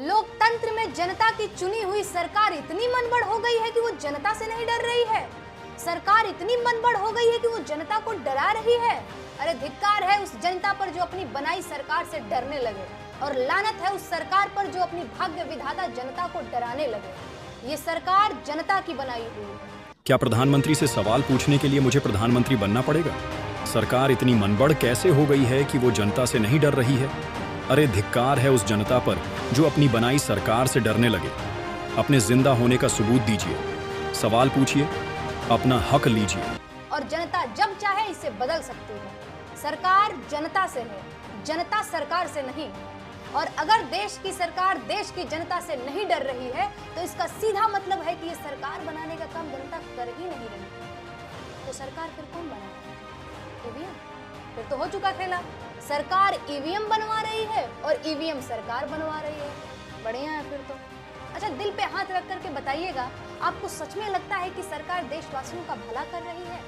लोकतंत्र में जनता की चुनी हुई सरकार इतनी मनबड़ हो गई है कि वो जनता से नहीं डर रही है। सरकार इतनी मनबड़ हो गई है कि वो जनता को डरा रही है। अरे धिक्कार है उस जनता पर जो अपनी बनाई सरकार से डरने लगे, और लानत है उस सरकार पर जो अपनी भाग्य विधाता जनता को डराने लगे। ये सरकार जनता की बनाई हुई है। क्या प्रधानमंत्री से सवाल पूछने के लिए मुझे प्रधानमंत्री बनना पड़ेगा? सरकार इतनी मनबड़ कैसे हो गई है कि वो जनता से नहीं डर रही है? अरे धिक्कार है उस जनता पर जो अपनी बनाई सरकार से डरने लगे। अपने जिंदा होने का सबूत दीजिए, सवाल पूछिए, अपना हक लीजिए। और जनता जब चाहे इसे बदल सकती है। सरकार जनता से है, जनता सरकार से नहीं। और अगर देश की सरकार देश की जनता से नहीं डर रही है तो इसका सीधा मतलब है कि ये सरकार बनाने का काम जनता कर ही नहीं रही। तो सरकार फिर कौन बनाएगा? ईवीएम। फिर तो हो चुका खेला। सरकार ईवीएम बनवा रही है और ईवीएम सरकार बनवा रही है। बढ़िया है फिर तो। अच्छा, दिल पे हाथ रख करके बताइएगा, आपको सच में लगता है कि सरकार देशवासियों का भला कर रही है?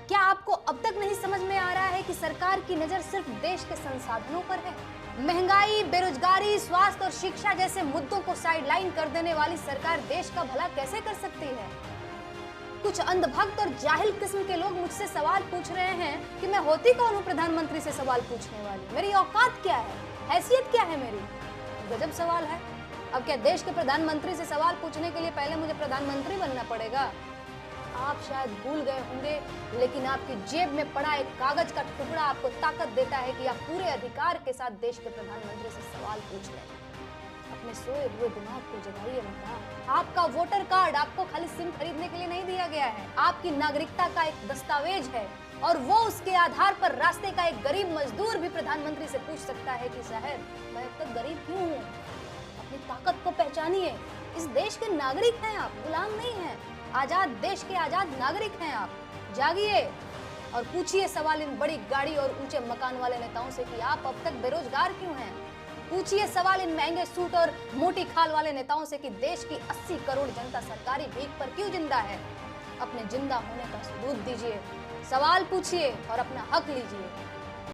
क्या आपको अब तक नहीं समझ में आ रहा है कि सरकार की नजर सिर्फ देश के संसाधनों पर है? महंगाई, बेरोजगारी, स्वास्थ्य और शिक्षा जैसे मुद्दों को साइडलाइन कर देने वाली सरकार देश का भला कैसे कर सकती है? कुछ अंधभक्त और जाहिल किस्म के लोग मुझसे सवाल पूछ रहे हैं कि मैं होती कौन हूँ प्रधानमंत्री से सवाल पूछने वाली, मेरी औकात क्या है, हैसियत क्या है मेरी? गजब सवाल है। अब क्या देश के प्रधानमंत्री से सवाल पूछने के लिए पहले मुझे प्रधानमंत्री बनना पड़ेगा? आप शायद भूल गए होंगे, लेकिन आपकी जेब में पड़ा एक कागज का टुकड़ा आपको ताकत देता है कि आप पूरे अधिकार के साथ देश के प्रधानमंत्री से सवाल पूछ लें। अपने सोए हुए दिमाग को जगाइए मत। आपका वोटर कार्ड आपको खाली सिम खरीदने के लिए नहीं दिया गया है, आपकी नागरिकता का एक दस्तावेज है, और वो उसके आधार पर रास्ते का एक गरीब मजदूर भी प्रधानमंत्री से पूछ सकता है कि साहब मैं अब तक गरीब क्यों हूँ? अपनी ताकत को पहचानिए। इस देश के नागरिक हैं आप, गुलाम नहीं हैं। आजाद देश के आजाद नागरिक हैं आप। जागिए और पूछिए सवाल इन बड़ी गाड़ी और ऊंचे मकान वाले नेताओं से कि आप अब तक बेरोजगार क्यों हैं? पूछिए सवाल इन महंगे सूट और मोटी खाल वाले नेताओं से कि देश की 80 करोड़ जनता सरकारी भीख पर क्यों जिंदा है? अपने जिंदा होने का सबूत दीजिए, सवाल पूछिए और अपना हक लीजिए।